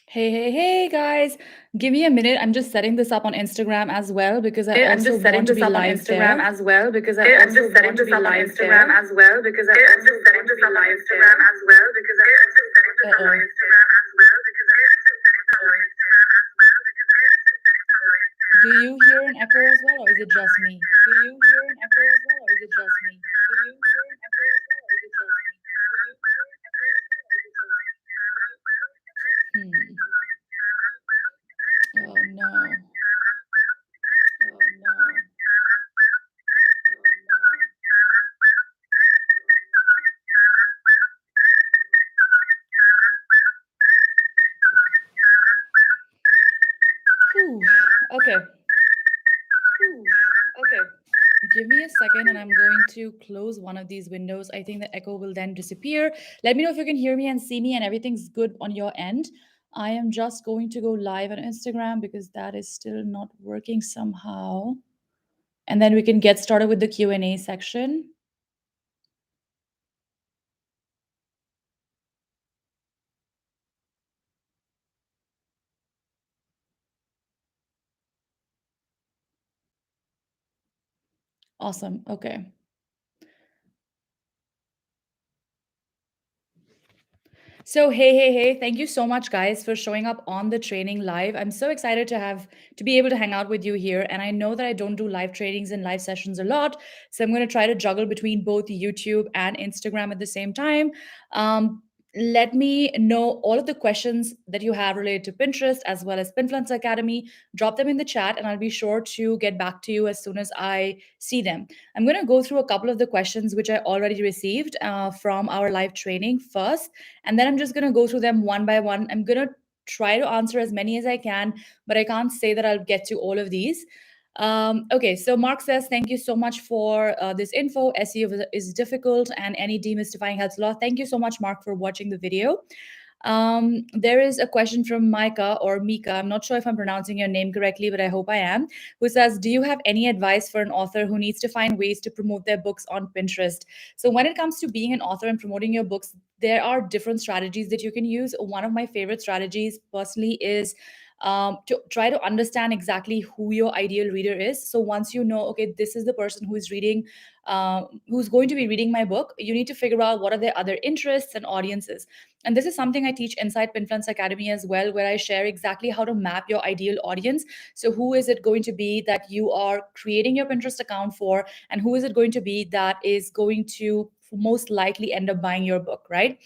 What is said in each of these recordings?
Hey, guys. Give me a minute. I'm just setting this up on Instagram as well because I I'm also just setting want to this be up on live Instagram there. as well because I also want to be live there. I'm just setting this up on Instagram as well because I also want to be Uh-oh. live there. Do you hear an echo as well, or is it just me? Hmm. Oh no. Whew. Okay. Give me a second and I'm going to close one of these windows. I think the echo will then disappear. Let me know if you can hear me and see me and everything's good on your end. I am just going to go live on Instagram because that is still not working somehow. And then we can get started with the Q&A section. Awesome. Okay. So hey, thank you so much guys for showing up on the training live. I'm so excited to be able to hang out with you here, and I know that I don't do live trainings and live sessions a lot, so I'm going to try to juggle between both YouTube and Instagram at the same time. Let me know all of the questions that you have related to Pinterest as well as Pinfluence Academy. Drop them in the chat and I'll be sure to get back to you as soon as I see them. I'm going to go through a couple of the questions which I already received from our live training first, and then I'm just going to go through them one by one. I'm going to try to answer as many as I can, but I can't say that I'll get to all of these. Okay, so Mark says, thank you so much for this info. SEO is difficult and any demystifying helps a lot. Thank you so much, Mark, for watching the video. There is a question from Micah or Mika. I'm not sure if I'm pronouncing your name correctly, but I hope I am. Who says, do you have any advice for an author who needs to find ways to promote their books on Pinterest? So, when it comes to being an author and promoting your books, there are different strategies that you can use. One of my favorite strategies, personally, is to try to understand exactly who your ideal reader is. So once you know, okay, this is the person who is reading, who's going to be reading my book, you need to figure out what are their other interests and audiences. And this is something I teach inside Pinfluence Academy as well, where I share exactly how to map your ideal audience. So who is it going to be that you are creating your Pinterest account for, and who is it going to be that is going to most likely end up buying your book, right?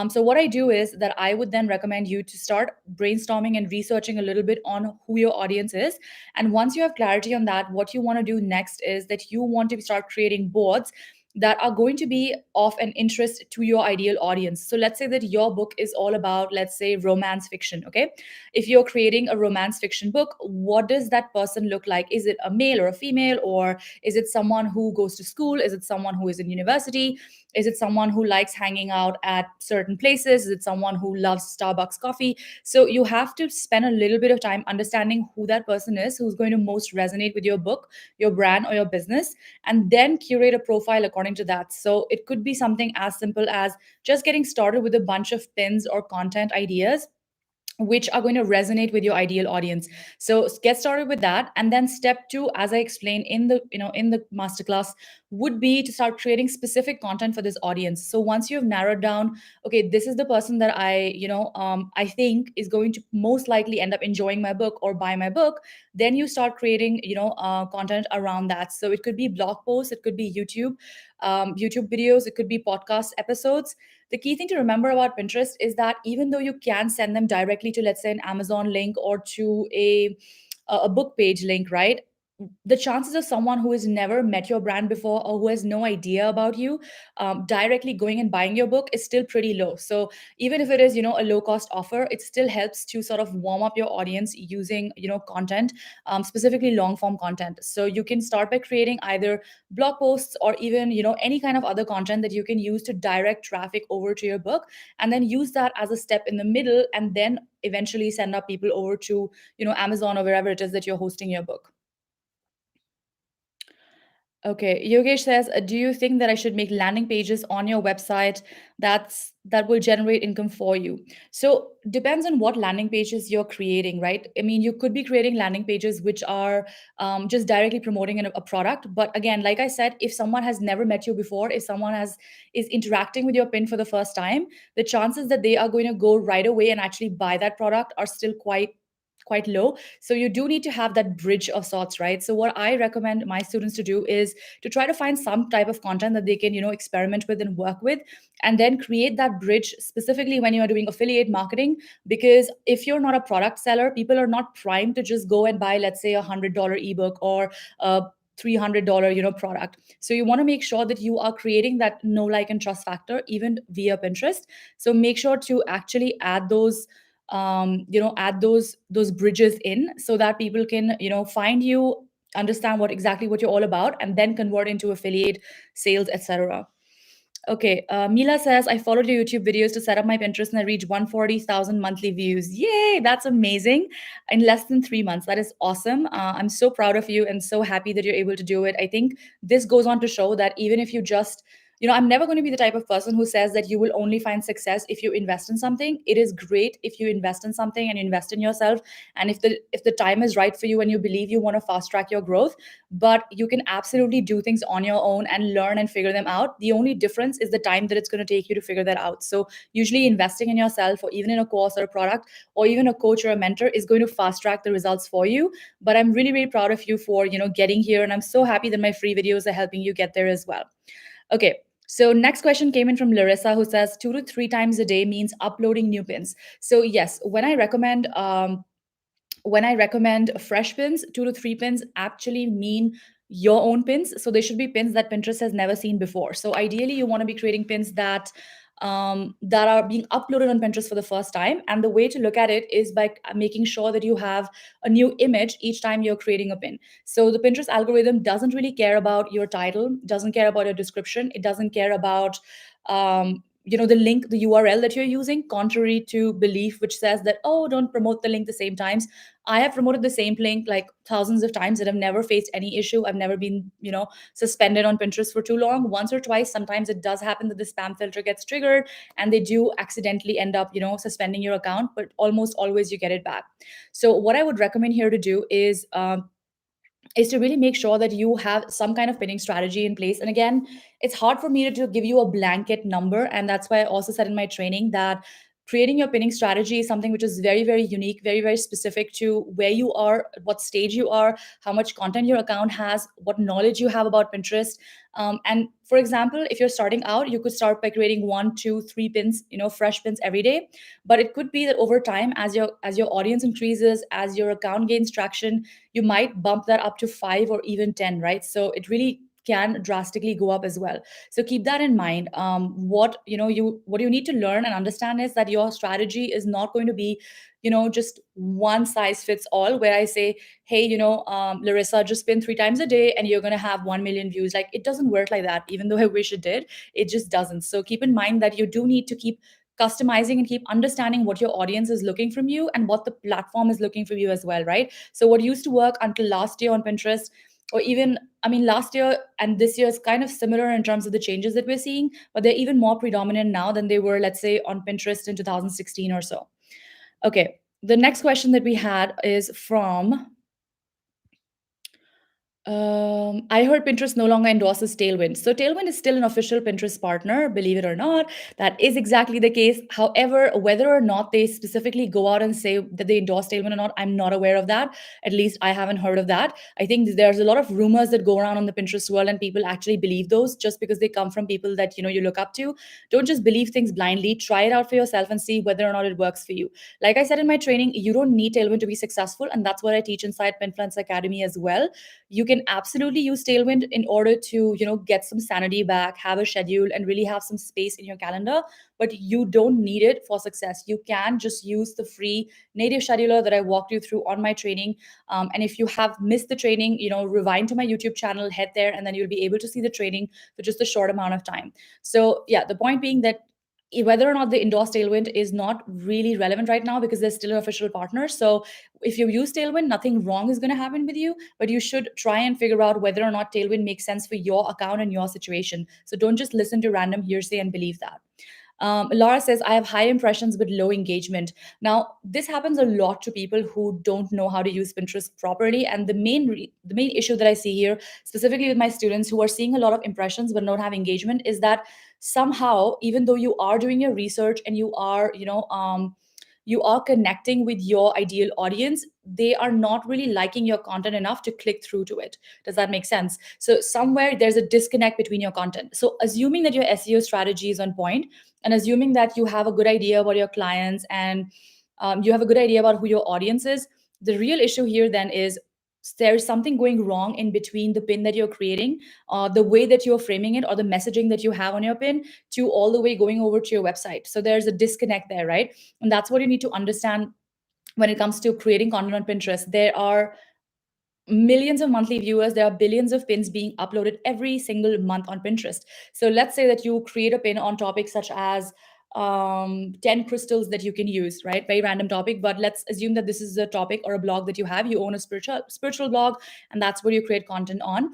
So what I do is that I would then recommend you to start brainstorming and researching a little bit on who your audience is. And once you have clarity on that, what you want to do next is that you want to start creating boards that are going to be of an interest to your ideal audience. So let's say that your book is all about, let's say, romance fiction, okay? If you're creating a romance fiction book, what does that person look like? Is it a male or a female, or is it someone who goes to school? Is it someone who is in university? Is it someone who likes hanging out at certain places? Is it someone who loves Starbucks coffee? So you have to spend a little bit of time understanding who that person is, who's going to most resonate with your book, your brand, or your business, and then curate a profile according to that. So it could be something as simple as just getting started with a bunch of pins or content ideas which are going to resonate with your ideal audience. So get started with that, and then step 2, as I explained in the masterclass, would be to start creating specific content for this audience. So once you've narrowed down, okay, this is the person that I think is going to most likely end up enjoying my book or buy my book, then you start creating content around that. So it could be blog posts, it could be YouTube videos, it could be podcast episodes. The key thing to remember about Pinterest is that even though you can send them directly to, let's say, an Amazon link or to a book page link, right? The chances of someone who has never met your brand before or who has no idea about you directly going and buying your book is still pretty low. So even if it is a low cost offer, it still helps to sort of warm up your audience using content, specifically long form content. So you can start by creating either blog posts or even any kind of other content that you can use to direct traffic over to your book, and then use that as a step in the middle, and then eventually send up people over to Amazon or wherever it is that you're hosting your book. Okay, Yogesh says, do you think that I should make landing pages on your website that will generate income for you? So depends on what landing pages you're creating, right? I mean, you could be creating landing pages which are just directly promoting a product. But again, like I said, if someone has never met you before, if someone has is interacting with your pin for the first time, the chances that they are going to go right away and actually buy that product are still quite low. So you do need to have that bridge of sorts, right? So what I recommend my students to do is to try to find some type of content that they can, experiment with and work with, and then create that bridge specifically when you're doing affiliate marketing. Because if you're not a product seller, people are not primed to just go and buy, let's say, $100 ebook or a $300 product. So you want to make sure that you are creating that know, like, and trust factor even via Pinterest. So make sure to actually add those bridges in, so that people can, find you, understand what you're all about, and then convert into affiliate sales, etc. Okay, Mila says, I followed your YouTube videos to set up my Pinterest and I reached 140,000 monthly views. Yay, that's amazing. In less than 3 months. That is awesome. I'm so proud of you and so happy that you're able to do it. I think this goes on to show that even if you just, I'm never going to be the type of person who says that you will only find success if you invest in something. It is great if you invest in something and invest in yourself. And if the time is right for you and you believe you want to fast track your growth, but you can absolutely do things on your own and learn and figure them out. The only difference is the time that it's going to take you to figure that out. So usually investing in yourself, or even in a course or a product, or even a coach or a mentor, is going to fast track the results for you. But I'm really, really proud of you for, getting here, and I'm so happy that my free videos are helping you get there as well. Okay, so next question came in from Larissa, who says 2 to 3 times a day means uploading new pins. So yes, when I recommend fresh pins, 2 to 3 pins actually mean your own pins. So they should be pins that Pinterest has never seen before. So ideally, you want to be creating pins that are being uploaded on Pinterest for the first time. And the way to look at it is by making sure that you have a new image each time you're creating a pin. So the Pinterest algorithm doesn't really care about your title, doesn't care about your description, it doesn't care about the link, the URL that you're using, contrary to belief, which says that, oh, don't promote the link the same times. I have promoted the same link like thousands of times and I've never faced any issue. I've never been, suspended on Pinterest for too long. Once or twice, sometimes it does happen that the spam filter gets triggered and they do accidentally end up, suspending your account, but almost always you get it back. So what I would recommend here to do is to really make sure that you have some kind of pinning strategy in place. And again, it's hard for me to give you a blanket number. And that's why I also said in my training that creating your pinning strategy is something which is very, very unique, very, very specific to where you are, what stage you are, how much content your account has, what knowledge you have about Pinterest. And for example, if you're starting out, you could start by creating 1, 2, 3 pins, fresh pins every day. But it could be that over time, as your audience increases, as your account gains traction, you might bump that up to 5 or even 10, right? So it really can drastically go up as well. So keep that in mind. What you need to learn and understand is that your strategy is not going to be, just one size fits all, where I say, hey, Larissa, just spin 3 times a day and you're going to have 1 million views. Like, it doesn't work like that, even though I wish it did. It just doesn't. So keep in mind that you do need to keep customizing and keep understanding what your audience is looking from you and what the platform is looking from you as well, right? So what used to work until last year on Pinterest, or even, I mean, last year and this year is kind of similar in terms of the changes that we're seeing, but they're even more predominant now than they were, let's say, on Pinterest in 2016 or so. Okay, the next question that we had is from I heard Pinterest no longer endorses Tailwind. So Tailwind is still an official Pinterest partner, believe it or not. That is exactly the case. However, whether or not they specifically go out and say that they endorse Tailwind or not, I'm not aware of that. At least I haven't heard of that. I think there's a lot of rumors that go around on the Pinterest world, and people actually believe those just because they come from people that you look up to. Don't just believe things blindly. Try it out for yourself and see whether or not it works for you. Like I said in my training, you don't need Tailwind to be successful, and that's what I teach inside Pinfluence Academy as well. You can absolutely use Tailwind in order to get some sanity back, have a schedule, and really have some space in your calendar. But you don't need it for success. You can just use the free native scheduler that I walked you through on my training. And if you have missed the training, rewind to my YouTube channel, head there, and then you'll be able to see the training for just a short amount of time. So yeah, the point being that whether or not they endorse Tailwind is not really relevant right now because they're still an official partner. So if you use Tailwind, nothing wrong is going to happen with you, but you should try and figure out whether or not Tailwind makes sense for your account and your situation. So don't just listen to random hearsay and believe that. Laura says, I have high impressions but low engagement. Now, this happens a lot to people who don't know how to use Pinterest properly. And the main issue that I see here, specifically with my students who are seeing a lot of impressions but don't have engagement, is that somehow, even though you are doing your research and you are connecting with your ideal audience, they are not really liking your content enough to click through to it. Does that make sense? So somewhere there's a disconnect between your content. So assuming that your SEO strategy is on point, and assuming that you have a good idea about your clients and you have a good idea about who your audience is, the real issue here then is there's something going wrong in between the pin that you're creating, the way that you're framing it, or the messaging that you have on your pin, to all the way going over to your website. So there's a disconnect there, right? And that's what you need to understand when it comes to creating content on Pinterest. There are millions of monthly viewers, there are billions of pins being uploaded every single month on Pinterest. So let's say that you create a pin on topics such as 10 crystals that you can use, right? Very random topic, but let's assume that this is a topic or a blog that you have. You own a spiritual blog, and that's where you create content on.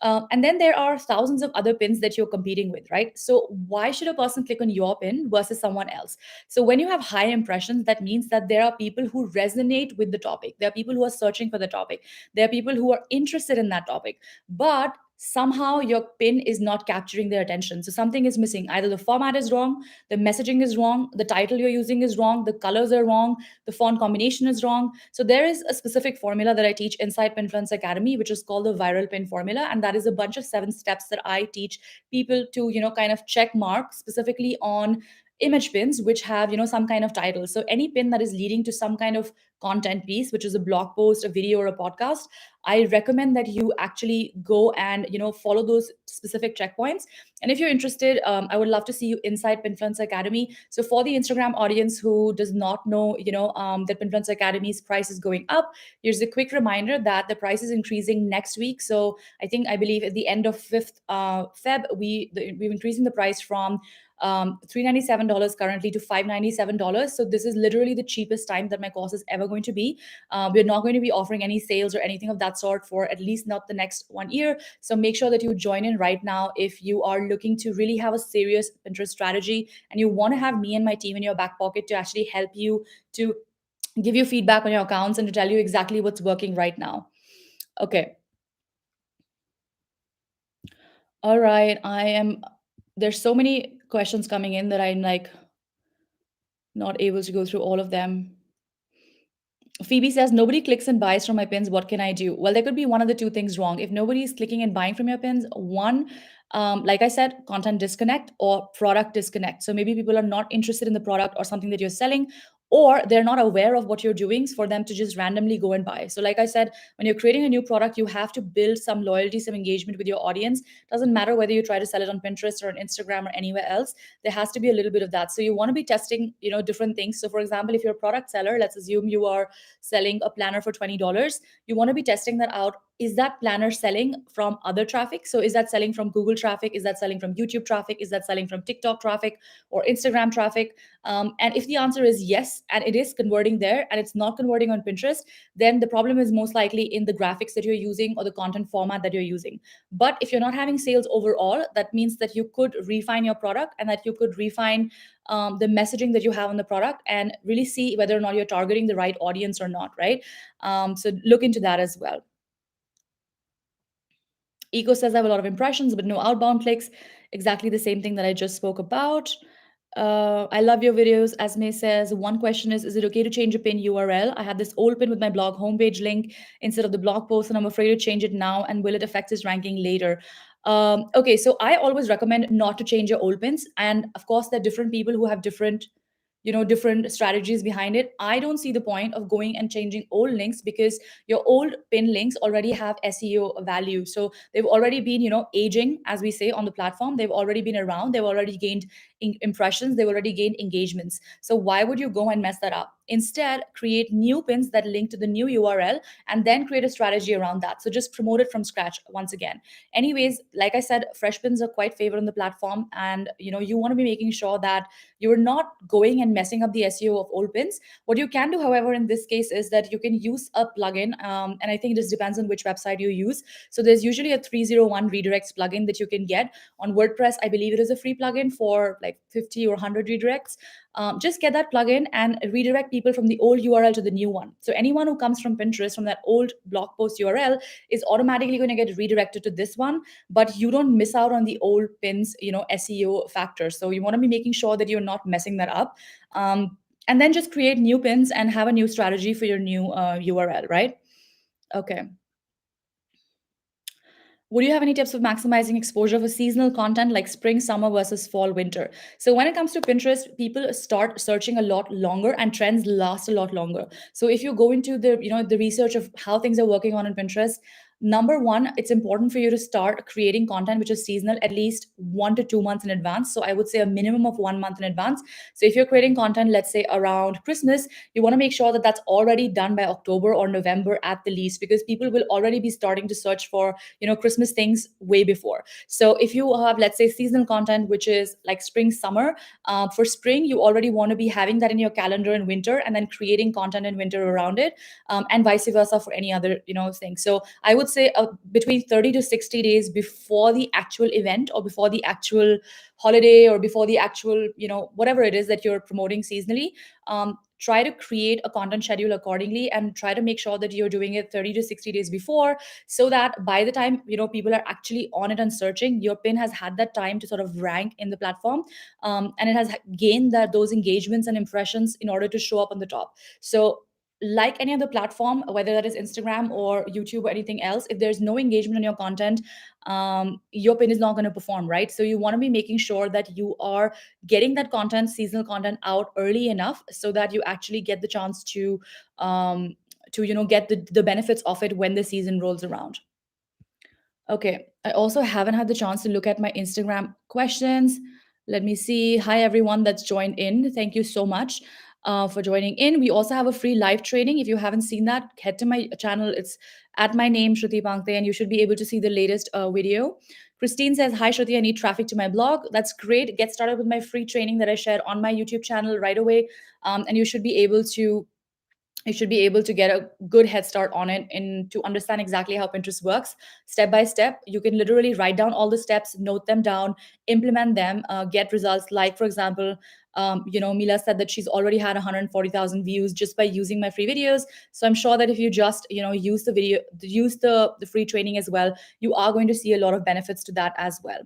And then there are thousands of other pins that you're competing with, right? So why should a person click on your pin versus someone else? So when you have high impressions, that means that there are people who resonate with the topic. There are people who are searching for the topic. There are people who are interested in that topic. But somehow your pin is not capturing their attention. So something is missing. Either the format is wrong, the messaging is wrong, the title you're using is wrong, the colors are wrong, the font combination is wrong. So there is a specific formula that I teach inside Pinfluence Academy, which is called the viral pin formula. And that is a bunch of 7 steps that I teach people to, kind of check mark specifically on image pins which have some kind of title. So any pin that is leading to some kind of content piece, which is a blog post, a video, or a podcast, I recommend that you actually go and follow those specific checkpoints. And if you're interested, I would love to see you inside Pinfluence Academy. So for the Instagram audience who does not know that Pinfluence Academy's price is going up, here's a quick reminder that the price is increasing next week. So I believe at the end of 5th Feb, we're increasing the price from $397 currently to $597. So this is literally the cheapest time that my course is ever going to be. We're not going to be offering any sales or anything of that sort for at least not the next 1 year. So make sure that you join in right now if you are looking to really have a serious Pinterest strategy and you want to have me and my team in your back pocket to actually help you, to give you feedback on your accounts and to tell you exactly what's working right now. Okay. All right. There's so many questions coming in that I'm like not able to go through all of them. Phoebe says, nobody clicks and buys from my pins. What can I do? Well, there could be one of the two things wrong. If nobody is clicking and buying from your pins, one, like I said, content disconnect or product disconnect. So maybe people are not interested in the product or something that you're selling, or they're not aware of what you're doing for them to just randomly go and buy. So, like I said, when you're creating a new product, you have to build some loyalty, some engagement with your audience. Doesn't matter whether you try to sell it on Pinterest or on Instagram or anywhere else. There has to be a little bit of that. So you want to be testing, different things. So, for example, if you're a product seller, let's assume you are selling a planner for $20, you want to be testing that out. Is that planner selling from other traffic? So is that selling from Google traffic? Is that selling from YouTube traffic? Is that selling from TikTok traffic or Instagram traffic? And if the answer is yes, and it is converting there and it's not converting on Pinterest, then the problem is most likely in the graphics that you're using or the content format that you're using. But if you're not having sales overall, that means that you could refine your product and that you could refine the messaging that you have on the product and really see whether or not you're targeting the right audience or not, right? So look into that as well. Eco says I have a lot of impressions, but no outbound clicks. Exactly the same thing that I just spoke about. I love your videos. Asme says, one question is it okay to change a pin URL? I had this old pin with my blog homepage link instead of the blog post, and I'm afraid to change it now. And will it affect its ranking later? Okay, so I always recommend not to change your old pins. And of course, there are different people who have different strategies behind it. I don't see the point of going and changing old links because your old pin links already have SEO value. So they've already been aging, as we say, on the platform. They've already been around, they've already gained impressions, they've already gained engagements. So why would you go and mess that up? Instead, create new pins that link to the new URL and then create a strategy around that. So just promote it from scratch once again. Anyways, like I said, fresh pins are quite favored on the platform, and you want to be making sure that you're not going and messing up the SEO of old pins. What you can do, however, in this case is that you can use a plugin, and I think it just depends on which website you use. So there's usually a 301 redirects plugin that you can get on WordPress. I believe it is a free plugin for like 50 or 100 redirects. Just get that plugin and redirect people from the old URL to the new one. So anyone who comes from Pinterest from that old blog post URL is automatically going to get redirected to this one, but you don't miss out on the old pins, SEO factor. So you want to be making sure that you're not messing that up. And then just create new pins and have a new strategy for your new URL, right? Okay. Would you have any tips for maximizing exposure for seasonal content like spring, summer versus fall, winter? So when it comes to Pinterest, people start searching a lot longer and trends last a lot longer. So if you go into the research of how things are working on in Pinterest, number one, it's important for you to start creating content which is seasonal at least 1 to 2 months in advance. So I would say a minimum of 1 month in advance. So if you're creating content, let's say around Christmas, you want to make sure that that's already done by October or November at the least, because people will already be starting to search for Christmas things way before. So if you have, let's say, seasonal content which is like spring, summer, for spring you already want to be having that in your calendar in winter and then creating content in winter around it, and vice versa for any other thing. So I would say between 30 to 60 days before the actual event or before the actual holiday or before the actual whatever it is that you're promoting seasonally, try to create a content schedule accordingly and try to make sure that you're doing it 30 to 60 days before, so that by the time people are actually on it and searching, your pin has had that time to sort of rank in the platform, and it has gained those engagements and impressions in order to show up on the top. So like any other platform, whether that is Instagram or YouTube or anything else, if there's no engagement on your content, your pin is not going to perform, right? So you want to be making sure that you are getting that content, seasonal content, out early enough so that you actually get the chance to get the benefits of it when the season rolls around. Okay, I also haven't had the chance to look at my Instagram questions. Let me see. Hi, everyone that's joined in. Thank you so much for joining in. We also have a free live training. If you haven't seen that, head to my channel. It's at my name, Shruti Pankte, and you should be able to see the latest video. Christine says, hi, Shruti, I need traffic to my blog. That's great. Get started with my free training that I shared on my YouTube channel right away. And you should be able to get a good head start on it and to understand exactly how Pinterest works step by step. You can literally write down all the steps, note them down, implement them, get results. Like, for example, Mila said that she's already had 140,000 views just by using my free videos. So I'm sure that if you just use the free training as well, you are going to see a lot of benefits to that as well.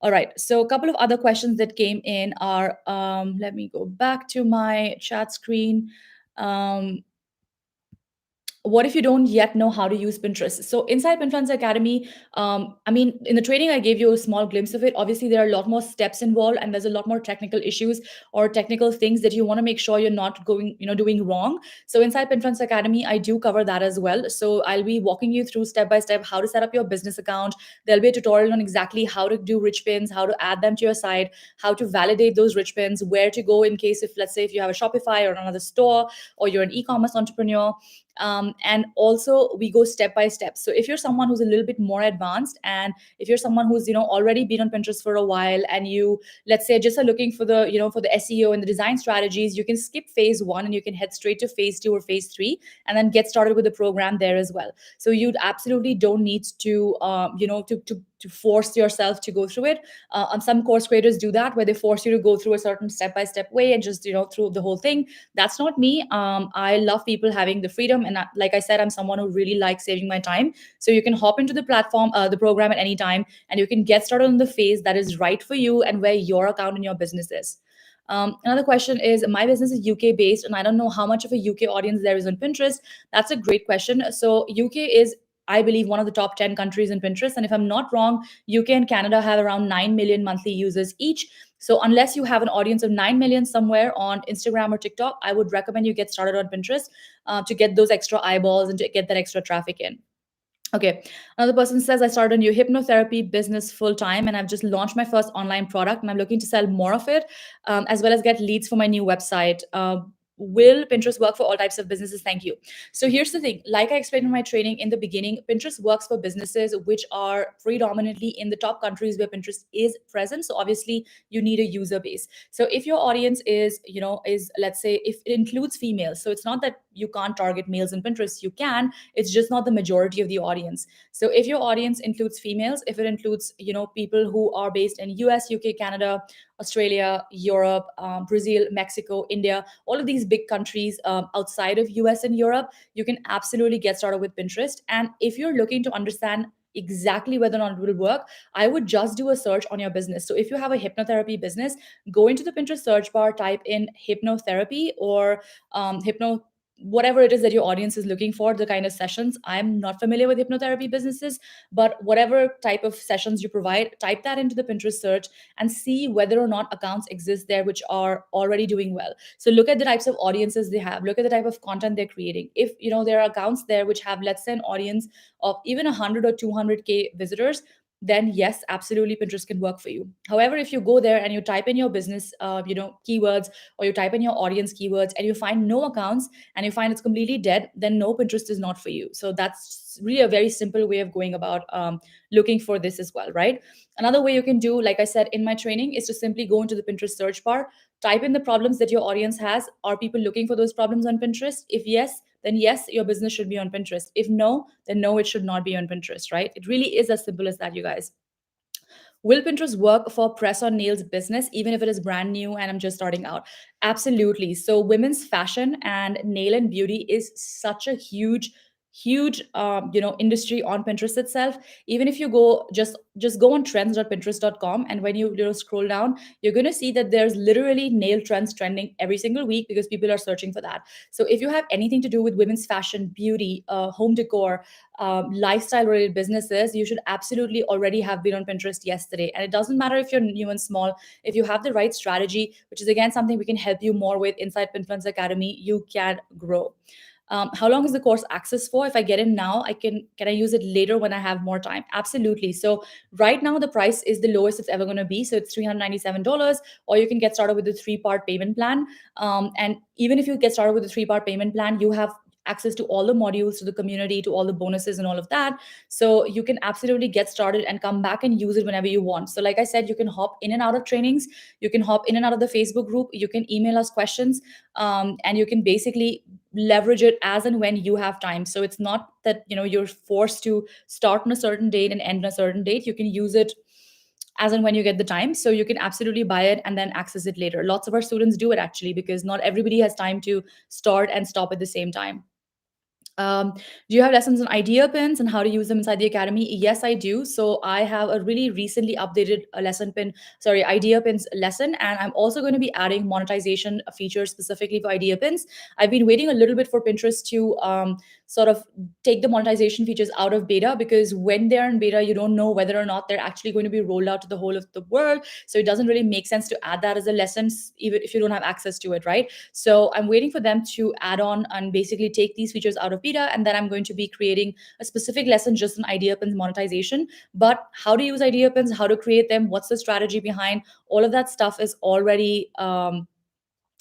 All right. So a couple of other questions that came in are, let me go back to my chat screen. What if you don't yet know how to use Pinterest? So inside Pinfluencer Academy, I mean, in the training, I gave you a small glimpse of it. Obviously, there are a lot more steps involved, and there's a lot more technical issues or technical things that you want to make sure you're not doing wrong. So inside Pinfluencer Academy, I do cover that as well. So I'll be walking you through step by step how to set up your business account. There'll be a tutorial on exactly how to do rich pins, how to add them to your site, how to validate those rich pins, where to go in case if, let's say, if you have a Shopify or another store, or you're an e-commerce entrepreneur. And also we go step by step. So if you're someone who's a little bit more advanced, and if you're someone who's already been on Pinterest for a while, and you, let's say, just are looking for the for the SEO and the design strategies, you can skip phase 1 and you can head straight to phase 2 or phase 3 and then get started with the program there as well. So you absolutely don't need to to force yourself to go through it. Some course creators do that, where they force you to go through a certain step-by-step way and just through the whole thing. That's not me. I love people having the freedom, and like I said, I'm someone who really likes saving my time. So you can hop into the platform, the program at any time, and you can get started on the phase that is right for you and where your account and your business is. Another question is, my business is UK based and I don't know how much of a UK audience there is on Pinterest. That's a great question. So UK is, I believe, one of the top 10 countries in Pinterest. And if I'm not wrong, UK and Canada have around 9 million monthly users each. So unless you have an audience of 9 million somewhere on Instagram or TikTok, I would recommend you get started on Pinterest to get those extra eyeballs and to get that extra traffic in. Okay, another person says, I started a new hypnotherapy business full time and I've just launched my first online product and I'm looking to sell more of it, as well as get leads for my new website. will Pinterest work for all types of businesses? Thank you. So here's the thing. Like I explained in my training in the beginning, Pinterest works for businesses which are predominantly in the top countries where Pinterest is present. So obviously you need a user base. So if your audience is, is, let's say, if it includes females, so it's not that you can't target males in Pinterest, you can, it's just not the majority of the audience. So if your audience includes females, if it includes, people who are based in US, UK, Canada, Australia, Europe, Brazil, Mexico, India, all of these big countries outside of US and Europe, you can absolutely get started with Pinterest. And if you're looking to understand exactly whether or not it will work, I would just do a search on your business. So if you have a hypnotherapy business, go into the Pinterest search bar, type in hypnotherapy or hypno whatever it is that your audience is looking for, the kind of sessions. I'm not familiar with hypnotherapy businesses, but whatever type of sessions you provide, type that into the Pinterest search and see whether or not accounts exist there which are already doing well. So look at the types of audiences they have, look at the type of content they're creating. If there are accounts there which have, let's say, an audience of even 100 or 200K visitors, then yes, absolutely Pinterest can work for you. However, if you go there and you type in your business keywords, or you type in your audience keywords and you find no accounts and you find it's completely dead, then no, Pinterest is not for you. So that's really a very simple way of going about looking for this as well, right? Another way you can do, like I said in my training, is to simply go into the Pinterest search bar, type in the problems that your audience has. Are people looking for those problems on Pinterest? If yes, then yes, your business should be on Pinterest. If no, then no, it should not be on Pinterest, right? It really is as simple as that, you guys. Will Pinterest work for press on nails business, even if it is brand new and I'm just starting out? Absolutely. So, women's fashion and nail and beauty is such a huge industry on Pinterest itself. Even if you go just go on trends.pinterest.com, and when you scroll down, you're going to see that there's literally nail trends trending every single week because people are searching for that. So if you have anything to do with women's fashion, beauty, home decor, lifestyle related businesses, you should absolutely already have been on Pinterest yesterday. And it doesn't matter if you're new and small, if you have the right strategy, which is again something we can help you more with inside Pinfluence Academy, you can grow. How long is the course access for? If I get in now, can I use it later when I have more time? Absolutely. So right now the price is the lowest it's ever going to be. So it's $397, or you can get started with the 3-part payment plan. And even if you get started with the 3-part payment plan, you have access to all the modules, to the community, to all the bonuses and all of that. So you can absolutely get started and come back and use it whenever you want. So like I said, you can hop in and out of trainings, you can hop in and out of the Facebook group, you can email us questions, and you can basically leverage it as and when you have time. So it's not that you're forced to start on a certain date and end on a certain date. You can use it as and when you get the time. So you can absolutely buy it and then access it later. Lots of our students do it actually, because not everybody has time to start and stop at the same time. Do you have lessons on idea pins and how to use them inside the academy? Yes, I do. So I have a really recently updated idea pins lesson, and I'm also going to be adding monetization features specifically for idea pins. I've been waiting a little bit for Pinterest to sort of take the monetization features out of beta, because when they're in beta, you don't know whether or not they're actually going to be rolled out to the whole of the world. So it doesn't really make sense to add that as a lesson, even if you don't have access to it, right? So I'm waiting for them to add on and basically take these features out of beta, and then I'm going to be creating a specific lesson just on idea pins monetization. But how to use idea pins, how to create them, what's the strategy behind all of that stuff is already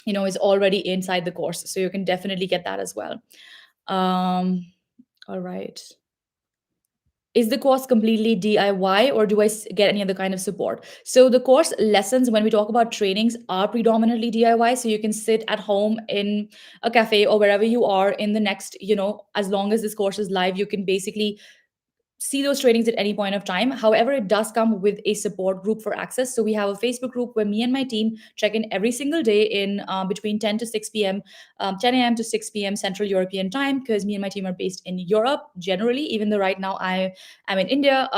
is already inside the course. So you can definitely get that as well. All right. Is the course completely DIY, or do I get any other kind of support? So the course lessons, when we talk about trainings, are predominantly DIY. So you can sit at home in a cafe or wherever you are in the next, as long as this course is live, you can basically see those trainings at any point of time. However, it does come with a support group for access. So we have a Facebook group where me and my team check in every single day in between 10 to 6 p.m., 10 a.m. to 6 p.m. Central European time, because me and my team are based in Europe generally, even though right now I am in India.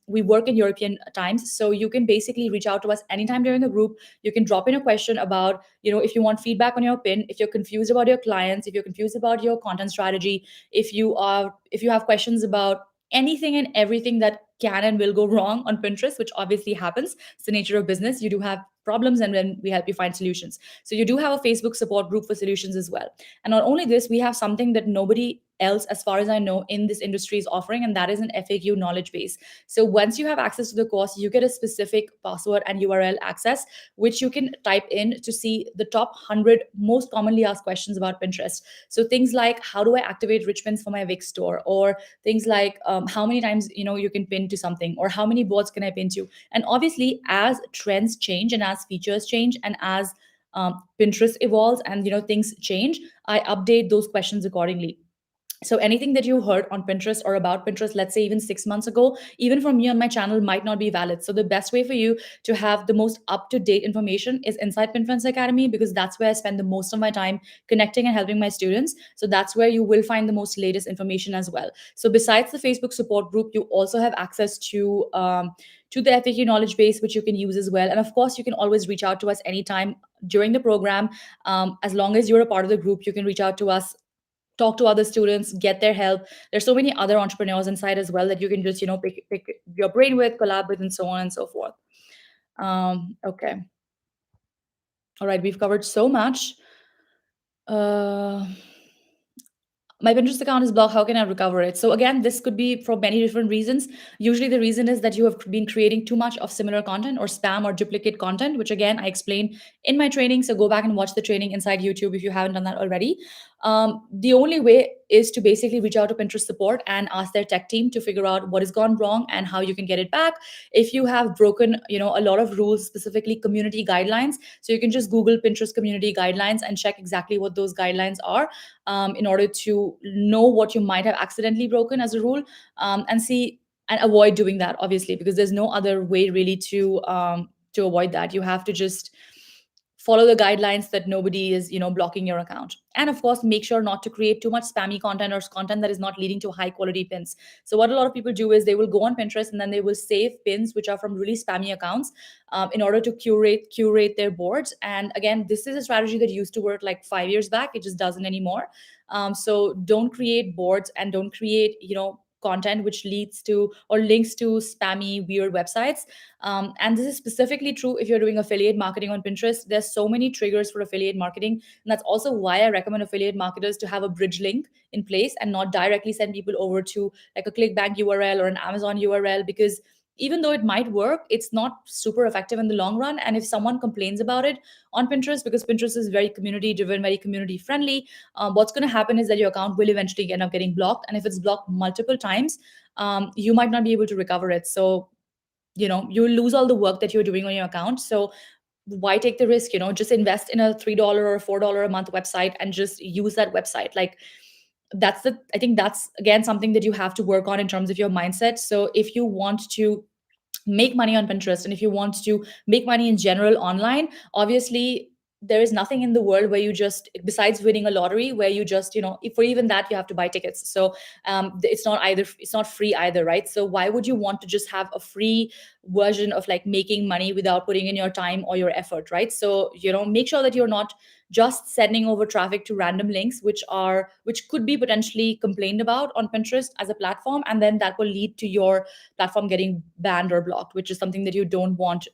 We work in European times. So you can basically reach out to us anytime during the group. You can drop in a question about, if you want feedback on your pin, if you're confused about your clients, if you're confused about your content strategy, if you have questions about anything and everything that can and will go wrong on Pinterest, which obviously happens. It's the nature of business. You do have problems, and then we help you find solutions. So you do have a Facebook support group for solutions as well. And not only this, we have something that nobody else, as far as I know, in this industry is offering, and that is an FAQ knowledge base. So once you have access to the course, you get a specific password and URL access, which you can type in to see the top 100 most commonly asked questions about Pinterest. So things like, how do I activate rich pins for my Wix store? Or things like, how many times you can pin to something, or how many boards can I pin to? And obviously, as trends change and as features change and as Pinterest evolves and things change, I update those questions accordingly. So anything that you heard on Pinterest or about Pinterest, let's say even 6 months ago, even from me on my channel, might not be valid. So the best way for you to have the most up-to-date information is inside Pinfluence Academy, because that's where I spend the most of my time connecting and helping my students. So that's where you will find the most latest information as well. So besides the Facebook support group, you also have access to the FAQ knowledge base, which you can use as well. And of course, you can always reach out to us anytime during the program. As long as you're a part of the group, you can reach out to us, talk to other students, get their help. There's so many other entrepreneurs inside as well that you can just pick your brain with, collab with, and so on and so forth. Okay, all right, we've covered so much. uh my Pinterest account is blocked. How can I recover it? So again, this could be for many different reasons. Usually the reason is that you have been creating too much of similar content or spam or duplicate content, which again, I explain in my training. So go back and watch the training inside YouTube if you haven't done that already. The only way is to basically reach out to Pinterest support and ask their tech team to figure out what has gone wrong and how you can get it back. If you have broken, a lot of rules, specifically community guidelines, so you can just Google Pinterest community guidelines and check exactly what those guidelines are, in order to know what you might have accidentally broken as a rule, and see and avoid doing that, obviously, because there's no other way really to avoid that. You have to just follow the guidelines that nobody is blocking your account. And of course, make sure not to create too much spammy content or content that is not leading to high quality pins. So what a lot of people do is they will go on Pinterest and then they will save pins which are from really spammy accounts, in order to curate their boards. And again, this is a strategy that used to work like 5 years back. It just doesn't anymore. So don't create boards and don't create content which leads to or links to spammy weird websites. And this is specifically true if you're doing affiliate marketing on Pinterest. There's so many triggers for affiliate marketing, and that's also why I recommend affiliate marketers to have a bridge link in place and not directly send people over to like a ClickBank URL or an Amazon URL, because even though it might work, it's not super effective in the long run. And if someone complains about it on Pinterest, because Pinterest is very community driven, very community friendly, what's going to happen is that your account will eventually end up getting blocked. And if it's blocked multiple times, you might not be able to recover it. So you will lose all the work that you're doing on your account. So why take the risk? Just invest in a $3 or $4 a month website and just use that website. Like, I think that's again something that you have to work on in terms of your mindset. So if you want to make money on Pinterest, and if you want to make money in general online, obviously there is nothing in the world where you just, besides winning a lottery, where you just if for even that you have to buy tickets. So it's not free either, right? So why would you want to just have a free version of like making money without putting in your time or your effort, right? So make sure that you're not just sending over traffic to random links which could be potentially complained about on Pinterest as a platform, and then that will lead to your platform getting banned or blocked, which is something that you don't want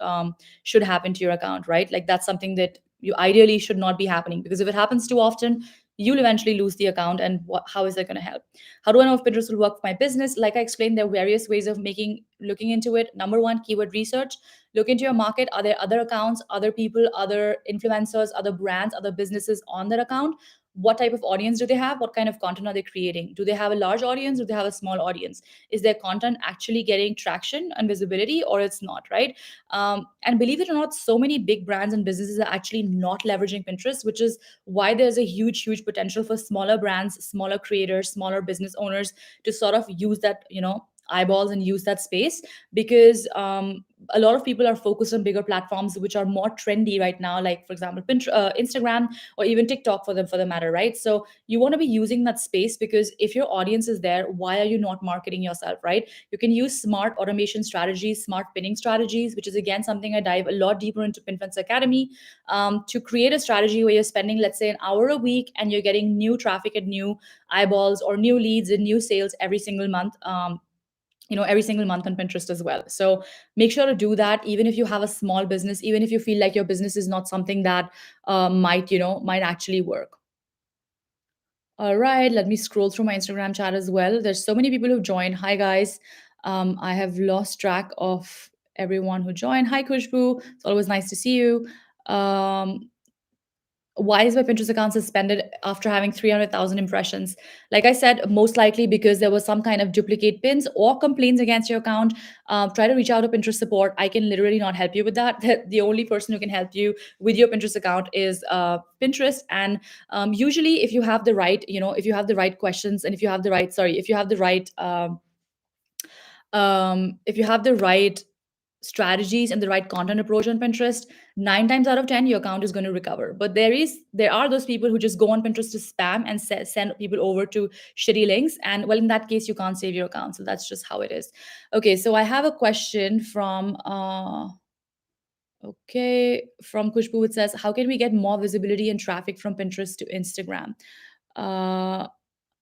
should happen to your account, right? Like that's something that you ideally should not be happening, because if it happens too often, you'll eventually lose the account. And how is that going to help? How do I know if Pinterest will work for my business? Like I explained, there are various ways of looking into it. Number one, keyword research. Look into your market. Are there other accounts, other people, other influencers, other brands, other businesses on their account? What type of audience do they have? What kind of content are they creating? Do they have a large audience? Do they have a small audience? Is their content actually getting traction and visibility, or it's not, right? And believe it or not, so many big brands and businesses are actually not leveraging Pinterest, which is why there's a huge potential for smaller brands, smaller creators, smaller business owners to sort of use that eyeballs and use that space. Because a lot of people are focused on bigger platforms which are more trendy right now, like for example Pinterest, Instagram, or even TikTok for the matter, right? So you want to be using that space, because if your audience is there, why are you not marketing yourself, right? You can use smart automation strategies, smart pinning strategies, which is again something I dive a lot deeper into Pinfluence Academy, to create a strategy where you're spending, let's say, an hour a week and you're getting new traffic and new eyeballs or new leads and new sales every single month. every single month on Pinterest as well. So make sure to do that, even if you have a small business, even if you feel like your business is not something that might actually work. All right, let me scroll through my Instagram chat as well. There's so many people who've joined. Hi guys. I have lost track of everyone who joined. Hi Kushbu. It's always nice to see you. Um, why is my Pinterest account suspended after having 300,000 impressions? Like I said, most likely because there was some kind of duplicate pins or complaints against your account. Try to reach out to Pinterest support. I can literally not help you with that. The only person who can help you with your Pinterest account is Pinterest. And usually, if you have the right, if you have the right questions, and if you have the right, sorry, if you have the right, if you have the right strategies and the right content approach on Pinterest, 9 times out of 10 your account is going to recover. But there are those people who just go on Pinterest to spam and send people over to shitty links, and well, in that case you can't save your account. So that's just how it is. Okay, so I have a question from Kushbu. It says, how can we get more visibility and traffic from Pinterest to Instagram? uh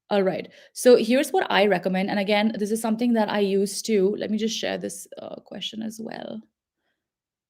all right. So here's what I recommend. And again, this is something that I use too. Let me just share this question as well.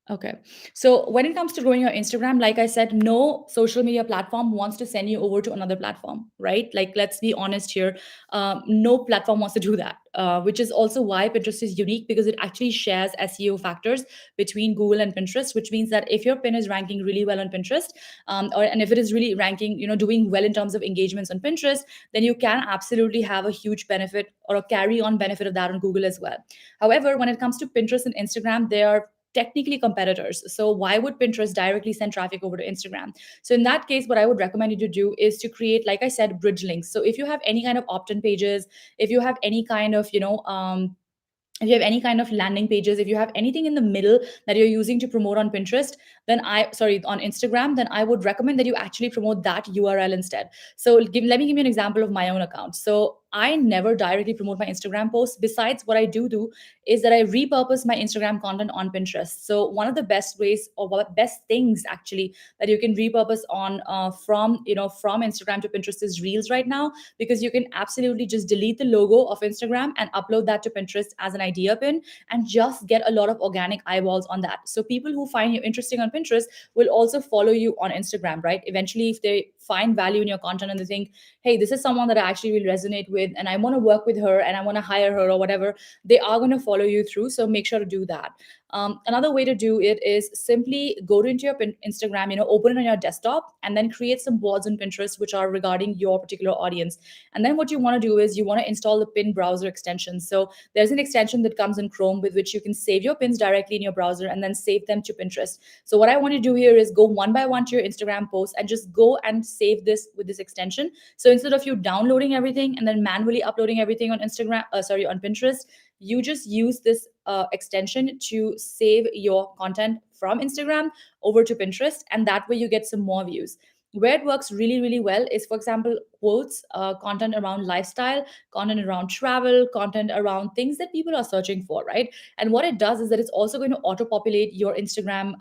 Okay. So when it comes to growing your Instagram, like I said, no social media platform wants to send you over to another platform, right? Like, let's be honest here. No platform wants to do that, which is also why Pinterest is unique, because it actually shares SEO factors between Google and Pinterest, which means that if your pin is ranking really well on Pinterest, and if it is really ranking, doing well in terms of engagements on Pinterest, then you can absolutely have a huge benefit or a carry on benefit of that on Google as well. However, when it comes to Pinterest and Instagram, they are technically competitors. So why would Pinterest directly send traffic over to Instagram? So in that case, what I would recommend you to do is to create, like I said, bridge links. So if you have any kind of opt-in pages, if you have any kind of, if you have any kind of landing pages, if you have anything in the middle that you're using to promote on Pinterest, on Instagram, then I would recommend that you actually promote that URL instead. So let me give you an example of my own account. So I never directly promote my Instagram posts. Besides, what I do is that I repurpose my Instagram content on Pinterest. So one of the best ways, or best things actually, that you can repurpose on from Instagram to Pinterest is Reels right now, because you can absolutely just delete the logo of Instagram and upload that to Pinterest as an idea pin, and just get a lot of organic eyeballs on that. So people who find you interesting on Pinterest will also follow you on Instagram, right? Eventually, if they find value in your content and they think, hey, this is someone that I actually will resonate with, and I want to work with her, and I want to hire her or whatever, they are going to follow you through. So make sure to do that. Another way to do it is simply go into your Instagram, open it on your desktop, and then create some boards on Pinterest which are regarding your particular audience. And then what you want to do is you want to install the pin browser extension. So there's an extension that comes in Chrome with which you can save your pins directly in your browser and then save them to Pinterest. So what I want to do here is go one by one to your Instagram post and just go and save this with this extension. So instead of you downloading everything and then manually uploading everything on on Pinterest, you just use this extension to save your content from Instagram over to Pinterest, and that way you get some more views. Where it works really, really well is, for example, quotes, content around lifestyle, content around travel, content around things that people are searching for, right? And what it does is that it's also going to auto populate your Instagram.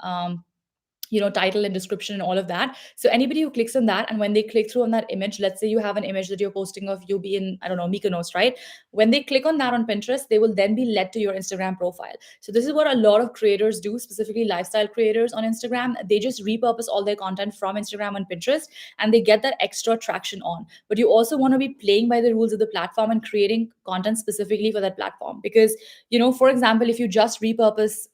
Title and description and all of that. So anybody who clicks on that, and when they click through on that image, let's say you have an image that you're posting of you being, I don't know, Mykonos, right? When they click on that on Pinterest, they will then be led to your Instagram profile. So this is what a lot of creators do, specifically lifestyle creators on Instagram. They just repurpose all their content from Instagram and Pinterest, and they get that extra traction on. But you also want to be playing by the rules of the platform and creating content specifically for that platform, because for example, if you just repurpose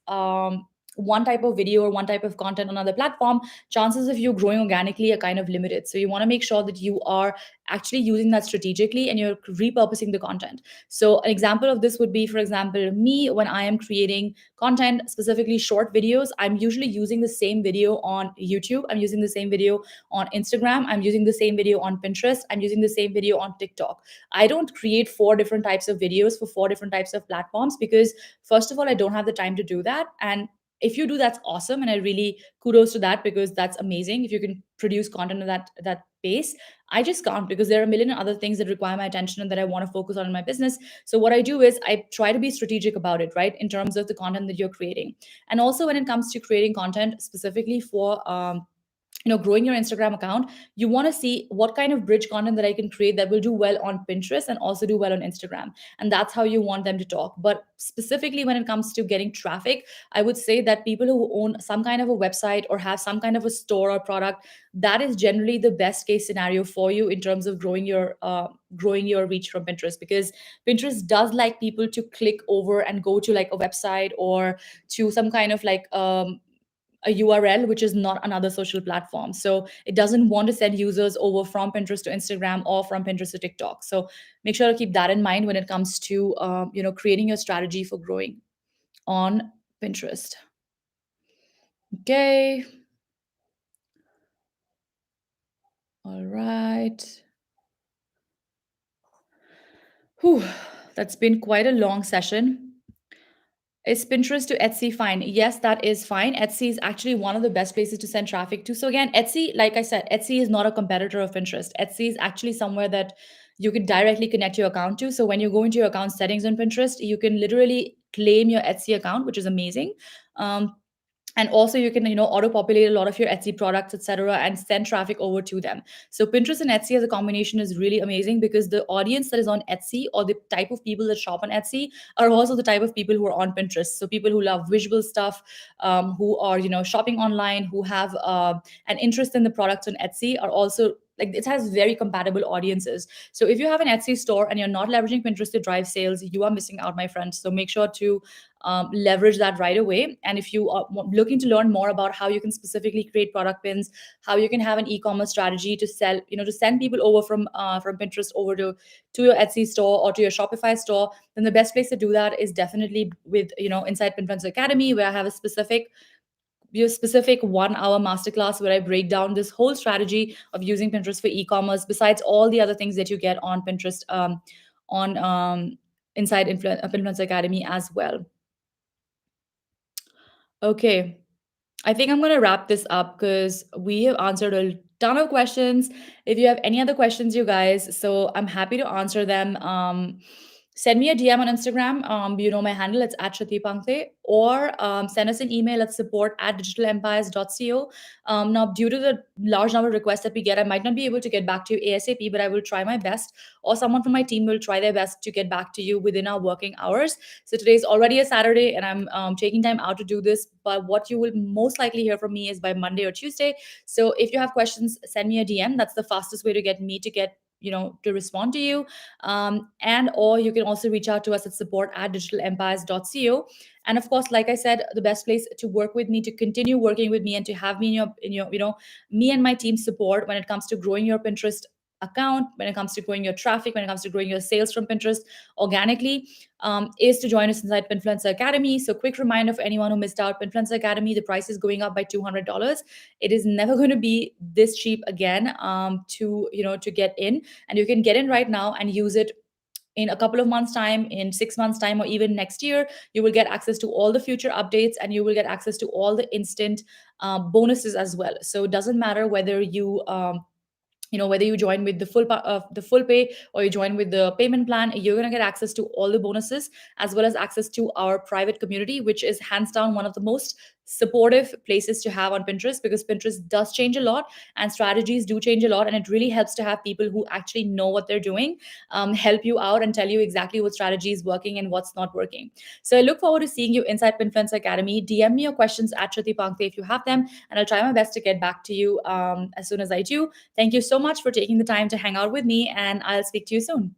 one type of video or one type of content on another platform, chances of you growing organically are kind of limited. So you want to make sure that you are actually using that strategically and you're repurposing the content. So an example of this would be, for example, me, when I am creating content, specifically short videos, I'm usually using the same video on YouTube, I'm using the same video on Instagram, I'm using the same video on Pinterest, I'm using the same video on TikTok. I don't create 4 different types of videos for 4 different types of platforms, because first of all, I don't have the time to do that. And if you do, that's awesome, and I really kudos to that, because that's amazing if you can produce content at that pace. I just can't, because there are a million other things that require my attention and that I want to focus on in my business. So what I do is I try to be strategic about it, right, in terms of the content that you're creating. And also when it comes to creating content specifically for growing your Instagram account, you want to see what kind of bridge content that I can create that will do well on Pinterest and also do well on Instagram. And that's how you want them to talk. But specifically when it comes to getting traffic, I would say that people who own some kind of a website or have some kind of a store or product, that is generally the best case scenario for you in terms of growing your reach from Pinterest, because Pinterest does like people to click over and go to like a website or to some kind of like a URL, which is not another social platform. So it doesn't want to send users over from Pinterest to Instagram or from Pinterest to TikTok. So make sure to keep that in mind when it comes to creating your strategy for growing on Pinterest. Okay. All right. Whew. That's been quite a long session. Is Pinterest to Etsy fine? Yes, that is fine. Etsy is actually one of the best places to send traffic to. So again, Etsy, like I said, Etsy is not a competitor of Pinterest. Etsy is actually somewhere that you can directly connect your account to. So when you go into your account settings on Pinterest, you can literally claim your Etsy account, which is amazing. Um, and also you can auto populate a lot of your Etsy products, etc., and send traffic over to them. So Pinterest and Etsy as a combination is really amazing because the audience that is on Etsy, or the type of people that shop on Etsy, are also the type of people who are on Pinterest. So people who love visual stuff, who are shopping online, who have an interest in the products on Etsy, are also like, it has very compatible audiences. So if you have an Etsy store and you're not leveraging Pinterest to drive sales, you are missing out, my friends. So make sure to leverage that right away. And if you are looking to learn more about how you can specifically create product pins, how you can have an e-commerce strategy to sell, to send people over from Pinterest over to your Etsy store or to your Shopify store, then the best place to do that is definitely with Inside Pinfluencer Academy, where I have a specific 1 hour masterclass where I break down this whole strategy of using Pinterest for e-commerce, besides all the other things that you get on Pinterest, on Inside Influencer Academy as well. Okay. I think I'm going to wrap this up because we have answered a ton of questions. If you have any other questions, you guys, so I'm happy to answer them. Send me a DM on Instagram. My handle, it's at Shruti Pankte, or send us an email at support@digitalempires.co. Now, due to the large number of requests that we get, I might not be able to get back to you ASAP, but I will try my best, or someone from my team will try their best to get back to you within our working hours. So today's already a Saturday, and I'm taking time out to do this. But what you will most likely hear from me is by Monday or Tuesday. So if you have questions, send me a DM. That's the fastest way to get me to get to respond to you. And or you can also reach out to us at support@digitalempires.co. And of course, like I said, the best place to work with me, to continue working with me, and to have me in your me and my team support when it comes to growing your Pinterest account, when it comes to growing your traffic, when it comes to growing your sales from Pinterest organically, is to join us inside Pinfluencer Academy. So quick reminder for anyone who missed out, Pinfluencer Academy, the price is going up by $200. It is never going to be this cheap again, to get in. And you can get in right now and use it in a couple of months time, in 6 months time, or even next year. You will get access to all the future updates, and you will get access to all the instant bonuses as well. So it doesn't matter whether whether you join with the full pay, or you join with the payment plan, you're going to get access to all the bonuses, as well as access to our private community, which is hands down one of the most supportive places to have on Pinterest, because Pinterest does change a lot and strategies do change a lot, and it really helps to have people who actually know what they're doing, help you out and tell you exactly what strategy is working and what's not working. So I look forward to seeing you inside Pinfluencer Academy. DM me your questions at Shruti Pankte if you have them, and I'll try my best to get back to you as soon as I do. Thank you so much for taking the time to hang out with me, and I'll speak to you soon.